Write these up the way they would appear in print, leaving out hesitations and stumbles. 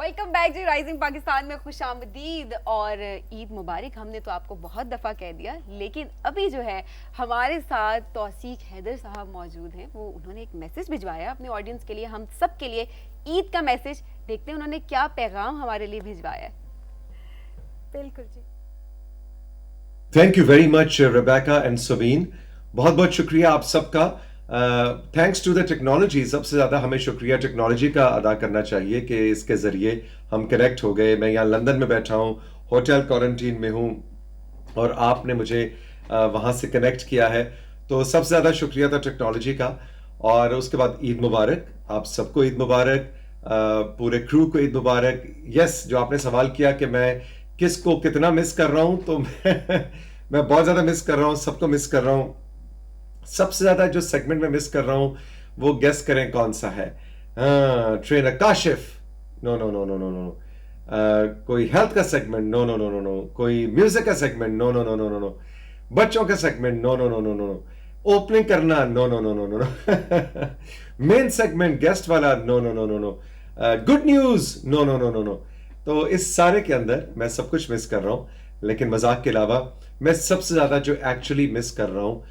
Welcome back जी rising Pakistan में खुशामदीद और ईद मुबारक। हमने तो आपको बहुत दफ़ा कह दिया, लेकिन अभी जो है हमारे साथ तौसीक हैदर साहब मौजूद हैं। वो उन्होंने एक मैसेज भिजवाया अपने ऑडियंस के लिए, हम सब के लिए ईद का मैसेज। देखते हैं उन्होंने क्या पैगाम हमारे लिए भिजवाया है। बिल्कुल जी। Thank you very much Rebecca and Sabeen, बहुत बहुत शुक्रिया आप सबका। थैंक्स टू द टेक्नोलॉजी, सबसे ज़्यादा हमें शुक्रिया टेक्नोलॉजी का अदा करना चाहिए कि इसके ज़रिए हम कनेक्ट हो गए। मैं यहाँ लंदन में बैठा हूँ, होटल क्वारंटीन में हूँ और आपने मुझे वहाँ से कनेक्ट किया है, तो सबसे ज़्यादा शुक्रिया था टेक्नोलॉजी का। और उसके बाद ईद मुबारक, आप सबको ईद मुबारक, पूरे क्रू को ईद मुबारक। यस, जो आपने सवाल किया कि मैं किसको कितना मिस कर रहा हूं, तो मैं बहुत ज्यादा मिस कर रहा हूं, सबको मिस कर रहा हूं। सबसे ज्यादा जो सेगमेंट में मिस कर रहा हूं वो गेस करें कौन सा है? Trainer Kashif, no no no no no no. कोई हेल्थ का segment, no no no no no. कोई म्यूजिक का segment, no no no no no no. बच्चों का segment, no no no no no no. Opening करना, no no no no no no. Main segment guest वाला, no no no no no. Good news, no no no no no. तो इस सारे के अंदर मैं सब कुछ मिस कर रहा हूँ, लेकिन मजाक के अलावा मैं सबसे ज्यादा जो एक्चुअली मिस कर रहा हूँ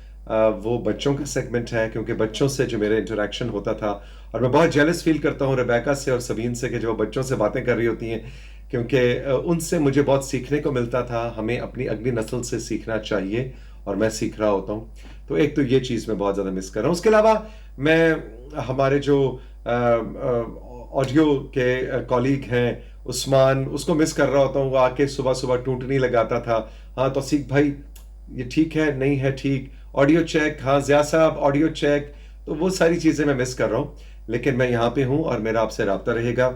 वो बच्चों का सेगमेंट है, क्योंकि बच्चों से जो मेरा इंटरेक्शन होता था, और मैं बहुत जेलस फील करता हूँ रेबेका से और सबीन से कि जो बच्चों से बातें कर रही होती हैं, क्योंकि उनसे मुझे बहुत सीखने को मिलता था। हमें अपनी अगली नस्ल से सीखना चाहिए और मैं सीख रहा होता हूँ। तो एक तो ये चीज़ मैं बहुत ज़्यादा मिस कर रहा हूँ। उसके अलावा मैं हमारे जो ऑडियो के कॉलीग हैं उस्मान, उसको मिस कर रहा होता हूँ। वो आके सुबह सुबह टूटनी लगाता था, हाँ तौसीक भाई ये ठीक है, नहीं है ठीक, ऑडियो चेक, हाँ ज़िया साहब ऑडियो चेक। तो वो सारी चीज़ें मैं मिस कर रहा हूँ, लेकिन मैं यहाँ पे हूँ और मेरा आपसे रब्ता रहेगा।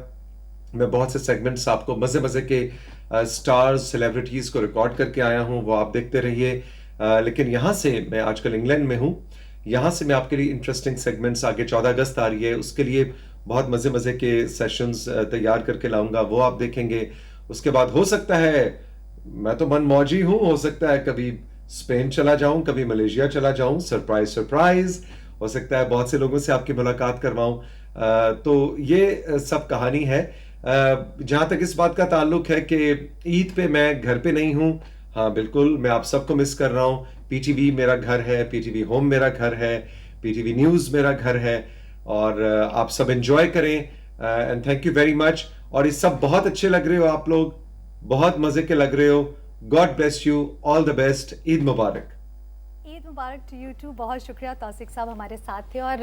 मैं बहुत से सेगमेंट्स आपको मज़े मज़े के स्टार्स सेलिब्रिटीज़ को रिकॉर्ड करके आया हूँ, वो आप देखते रहिए। लेकिन यहाँ से मैं आजकल इंग्लैंड में हूँ, यहाँ से मैं आपके लिए इंटरेस्टिंग सेगमेंट्स, आगे 14 अगस्त आ रही है, उसके लिए बहुत मज़े मज़े के सेशंस तैयार करके लाऊंगा, वो आप देखेंगे। उसके बाद हो सकता है, मैं तो मन मौजी हूँ, हो सकता है कभी स्पेन चला जाऊं, कभी मलेशिया चला जाऊं, सरप्राइज सरप्राइज। हो सकता है बहुत से लोगों से आपकी मुलाकात करवाऊं। तो ये सब कहानी है। जहां तक इस बात का ताल्लुक है कि ईद पे मैं घर पे नहीं हूं, हाँ बिल्कुल मैं आप सबको मिस कर रहा हूं। पीटीवी मेरा घर है, पीटीवी होम मेरा घर है, पीटीवी न्यूज़ मेरा घर है, और आप सब एंजॉय करें and thank you very much. और ये सब बहुत अच्छे लग रहे हो आप लोग, बहुत मजे के लग रहे हो। God bless you, all the best, Eid मुबारक। ईद मुबारक टू यू टू। बहुत शुक्रिया, तौसीक साहब हमारे साथ थे। और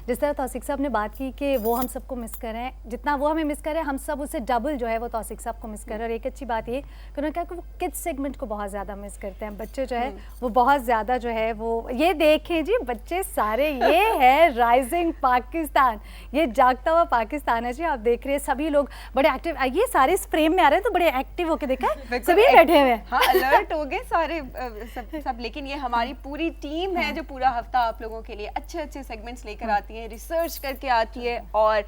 जिस तरह तौसीक साहब ने बात की कि वो हम सबको मिस कर रहे हैं, जितना वो हमें मिस कर रहे हैं हम सब उससे डबल जो है वो तौसीक साहब को मिस कर रहे हैं। और एक अच्छी बात ये कि उन्होंने कहा कि वो किड्स सेगमेंट को बहुत ज़्यादा मिस करते हैं। बच्चे जो है वो बहुत ज़्यादा जो है वो, ये देखें जी बच्चे सारे, ये है राइजिंग पाकिस्तान, ये जागता हुआ पाकिस्तान है जी। आप देख रहे हैं सभी लोग बड़े एक्टिव, ये सारे इस फ्रेम में आ रहे हैं तो बड़े एक्टिव होके देखा है, सभी बैठे हुए हैं, हाँ अलर्ट हो गए सारे सब। लेकिन ये हमारी पूरी टीम है जो पूरा हफ्ता आप लोगों के लिए अच्छे अच्छे सेगमेंट्स लेकर आती है, रिसर्च करके आती है और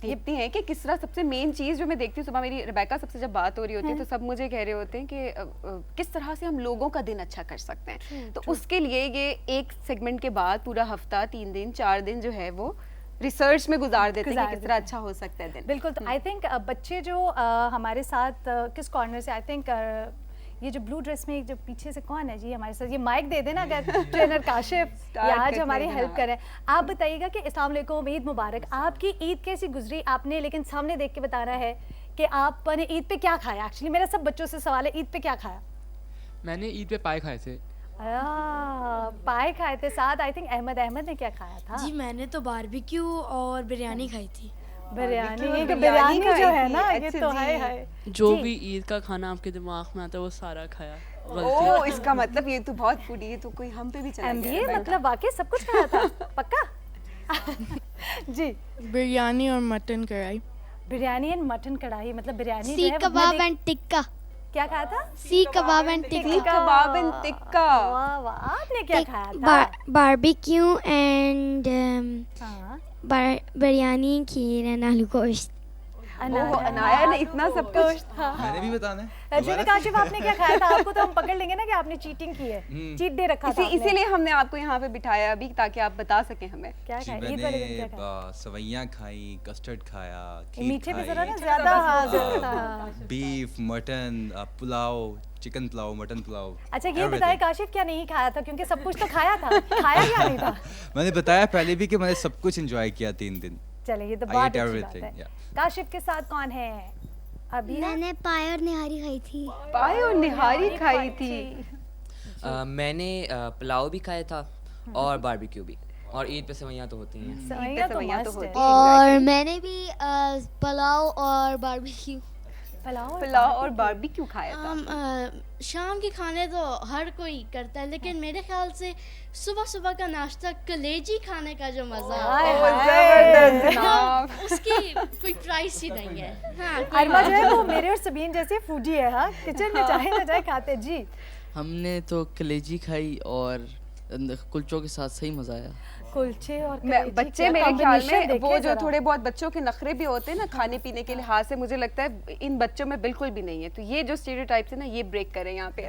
देखती हैं कि किस तरह। सबसे मेन चीज़ जो मैं देखती हूँ, सुबह मेरी रेबेका सबसे जब बात हो रही होती है तो सब मुझे कह रहे होते हैं कि किस तरह से हम लोगों का दिन अच्छा कर सकते हैं। तो उसके लिए ये एक सेगमेंट के बाद पूरा हफ्ता 3 दिन 4 दिन जो है वो रिसर्च में गुजार देते हैं कि किस तरह अच्छा हो सकता है दिन। बिल्कुल। तो आई थिंक बच्चे जो हमारे साथ किस कॉर्नर से, आई थिंक ये जो ब्लू ड्रेस में जो पीछे से कौन है जी हमारे साथ, ये माइक दे देना अगर ट्रेनर काशिफ आज हमारी हेल्प करें। आप बताइएगा कि अस्सलाम वालेकुम, ईद मुबारक। आपकी ईद कैसी गुजरी आपने, लेकिन सामने देख के बताना है कि आपने ईद पे क्या खाया। एक्चुअली मेरा सब बच्चों से सवाल है, ईद पे क्या खाया? मैंने ईद पे पाए खाए थे। पाए खाए थे। साथ आई थिंक अहमद ने क्या खाया था? जी मैंने तो बारबेक्यू और बिरयानी खाई थी। बिरयानी जो है ना, ये तो है जो भी ईद का खाना आपके दिमाग में आता है वो सारा खाया। ओह, इसका मतलब ये तो बहुत फूडी है, तो कोई हम पे भी चला गया। ये मतलब वाकई सब कुछ खाया था पक्का? जी, बिरयानी और मटन कढ़ाई। बिरयानी एंड मटन कढ़ाई, मतलब बिरयानी सीख कबाब एंड टिक्का। क्या खाया था? सीख कबाब एंड टिक्का। कबाब एंड टिक्का। वाह वाह, आपने क्या खाया था? Barbecue and biryani, kheer and aloo gosht. ओह अनाया ने इतना सब कुछ मैंने भी बताना है जी में काशिफ आपने क्या खाया था? आपको तो हम पकड़ लेंगे ना कि आपने चीटिंग की है, चीट डे रखा था आपने। इसीलिए हमने आपको यहाँ पे बिठाया अभी ताकि आप बता सकें हमें। क्या जी खाया? ईद वाले दिन क्या खाया? मैंने सवैयाँ खाई, कस्टर्ड खाया, खीर मीठे में जरा ना खाई, ज्यादा हाँ। Beef, mutton, pulao, chicken pulao, mutton pulao. अच्छा ये everything। बताए काशिफ क्या नहीं खाया था, क्योंकि सब कुछ तो खाया था, खाया क्या नहीं था? मैंने बताया पहले भी कि मैंने सब कुछ एंजॉय किया 3 दिन। चलिए ये तो I बहुत ate अच्छी बात everything, है। yeah। काशिफ के साथ कौन है? अभी मैंने पाए और निहारी खाई थी। पाए और निहारी खाई थी। मैंने पुलाव भी खाया था और बारबेक्यू भी, और ईद पे सेवइयाँ तो होती हैं। सवैया तो सवैयाँ तो मस्त होती है। और मैंने भी पुलाव और बारबेक्यू। पुलाव और बारबेक्यू खाया था। शाम के खाने तो हर कोई करता है, लेकिन मेरे ख्याल से सुबह सुबह का नाश्ता कलेजी खाने का जो मजा हाय ओह, हाय। जबरदस्त जनाब। उसकी कोई प्राइस ही नहीं है। हाँ, कोई अरमा जो है वो मेरे और सबीन जैसे फूडी है, हाँ किचन में चाहे ना जाए खाते जी। हमने तो कलेजी खाई और कुलचों के साथ सही मज़ा आया। कुलचे और बच्चे मेरे ख्याल में वो जो थोड़े बहुत बच्चों के नखरे भी होते हैं ना खाने पीने के लिहाज से, मुझे लगता है इन बच्चों में बिल्कुल भी नहीं है। तो ये जो स्टीरियोटाइप्स है ना ये ब्रेक करें यहाँ पे।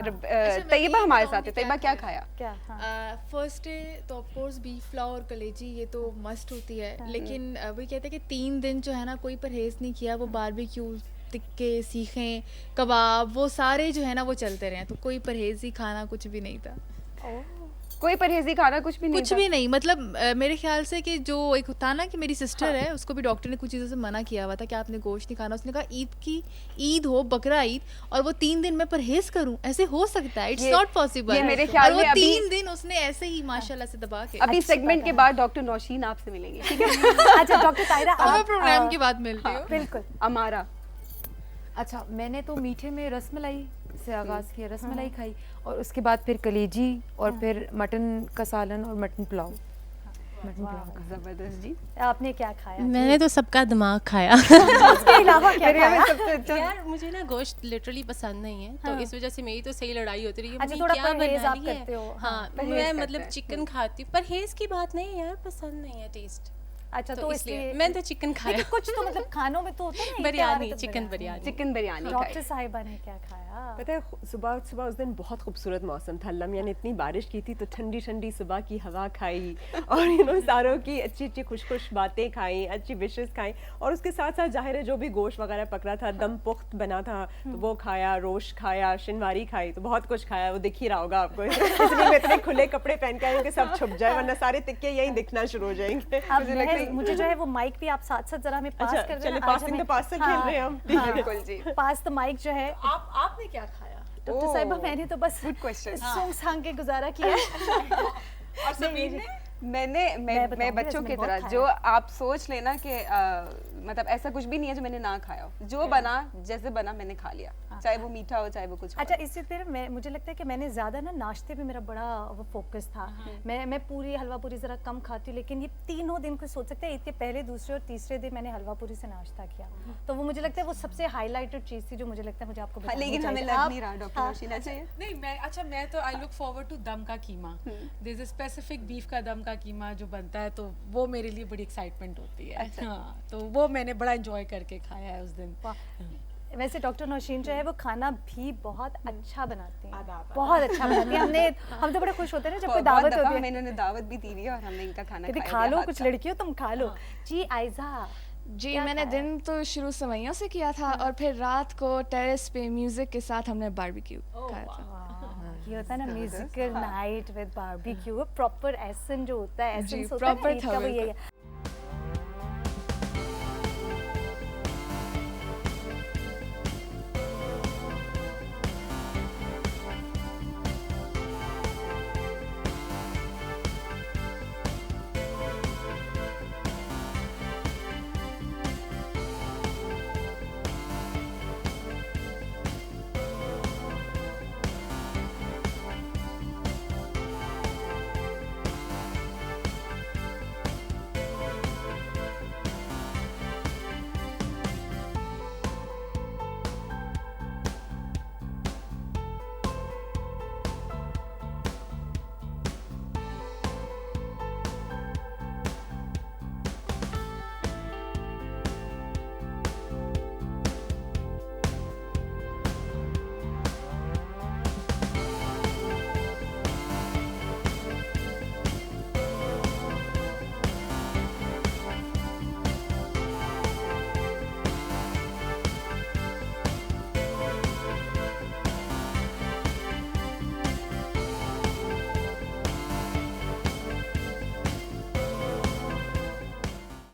तैयबा हमारे साथ है, तैयबा क्या खाया? क्या? हाँ। फर्स्ट डे तो ऑफ कोर्स बीफ पुलाव और कलेजी ये तो मस्ट होती है, लेकिन वही कहते हैं कि 3 दिन जो है ना कोई परहेज नहीं किया, वो बारबेक्यू टिक्के सीखें कबाब वो सारे जो है ना वो चलते रहे, तो कोई परहेजी खाना कुछ भी नहीं था। कोई परहेजी खाना कुछ भी नहीं कुछ था? भी नहीं, मतलब मेरे ख्याल से कि जो एक होता ना कि मेरी सिस्टर है उसको भी डॉक्टर ने कुछ चीज़ों से मना किया हुआ था कि आपने गोश्त नहीं खाना। उसने कहा ईद हो बकरा ईद और वो 3 दिन में परहेज करूं, ऐसे हो सकता है? It's not possible. ये मेरे ख्याल और वो में अभी 3 दिन उसने ऐसे ही माशाल्लाह से दबा के। अभी सेगमेंट के बाद डॉक्टर नौशीन आपसे मिलेंगे, ठीक है? अच्छा डॉक्टर ताहिरा मैं आप प्रोग्राम के बाद मिलती हूँ। बिल्कुल। अमारा अच्छा मैंने तो मीठे में रसमलाई से आगाज़ किया, रसमलाई खाई और उसके बाद फिर कलेजी और फिर मटन का सालन और मटन पुलाव। जबरदस्त जी। आपने क्या खाया? मैंने तो सबका दिमाग खाया। उसके अलावा क्या खाया? सबसे अच्छा यार मुझे ना गोश्त लिटरली पसंद नहीं है, तो इस वजह से मेरी तो सही लड़ाई होती रही है। अच्छा, मम्मी थोड़ा क्या परहेज बना आप रही है? करते हो। हाँ, परहेज मैं करते मतलब हैं। चिकन खाती हूँ, परहेज की बात नहीं है यार, पसंद नहीं है टेस्ट। अच्छा तो इसलिए मैंने तो चिकन खाया। लेकिन कुछ तो मतलब खानों में तो होता है ना, biryani, chicken biryani. Chicken biryani doctor खाई। साहिबा ने क्या खाया? पता है सुबह सुबह उस दिन बहुत खूबसूरत मौसम था, अल्लाह मियां ने इतनी बारिश की थी तो ठंडी ठंडी सुबह की हवा खाई और सारों की अच्छी अच्छी खुश खुश बातें खाई, अच्छी विशेस खाई और उसके साथ साथ जाहिर है जो भी गोश्त वगैरह पकड़ा था दम पुख्त बना था तो वो खाया, रोश खाया, शिनवारी खाई, तो बहुत कुछ खाया। वो दिख ही रहा होगा आपको, इसलिए मैं इतने खुले कपड़े पहन के आई हूँ कि सब छुप जाए वरना सारे तिक्के यहीं दिखना शुरू हो जाएंगे। अब मुझे जो है वो माइक भी आप साथ साथ जरा हमें पास कर देना। चलिए पास इन द पास से खेल रहे हैं हम। बिल्कुल जी। पास द माइक जो है। आपने क्या खाया? डॉक्टर साहिबा मैंने तो बस गुड क्वेश्चन। सूंघ सांघ के गुजारा किया। और सबीन ने? मैं बच्चों की तरह जो आप सोच लेना कि मतलब ऐसा कुछ भी नहीं है जो मैंने ना खाया हो, जो बना जैसे बना मैंने खा लिया, चाहे वो मीठा हो चाहे वो कुछ। अच्छा इससे फिर मुझे लगता है कि मैंने ज़्यादा ना नाश्ते पे मेरा बड़ा वो फोकस था। मैं पूरी हलवा पूरी ज़रा कम खाती हूँ, लेकिन ये तीनों दिन कोई सोच सकते हैं ईद के पहले दूसरे और तीसरे दिन मैंने हलवा पूरी से नाश्ता किया, तो वो मुझे लगता है वो सबसे हाईलाइटेड चीज़ थी जो मुझे लगता है मुझे आपको बतानी लेकिन हमें चाहिए। लग नहीं रहा डॉक्टर नौशीना चाहिए। नहीं मैं तो आई लुक फॉरवर्ड टू दम का कीमा। There is a specific beef का दम का कीमा जो बनता है, तो वो मेरे लिए बड़ी एक्साइटमेंट होती है। हाँ, तो वो मैंने बड़ा एंजॉय करके खाया है उस दिन। वैसे डॉक्टर नौशीन जो है वो खाना भी बहुत अच्छा बनाते हैं, बहुत अच्छा बनाते हैं। हम तो बड़े खुश होते हैं ना जब कोई दावत होती है। मैंने दावत भी दी हुई है और हमने इनका खाना खाया। खा लो कुछ लड़कियों, तुम खा लो। जी आयजा जी मैंने दिन तो शुरू सेवइयों से किया था और फिर रात को टेरेस पे म्यूजिक के साथ हमने बारबेक्यू खाया था। ये होता है ना musical night with barbecue, proper एसन जो होता है, एसेंस होता है प्रॉपर ना, वो यही है।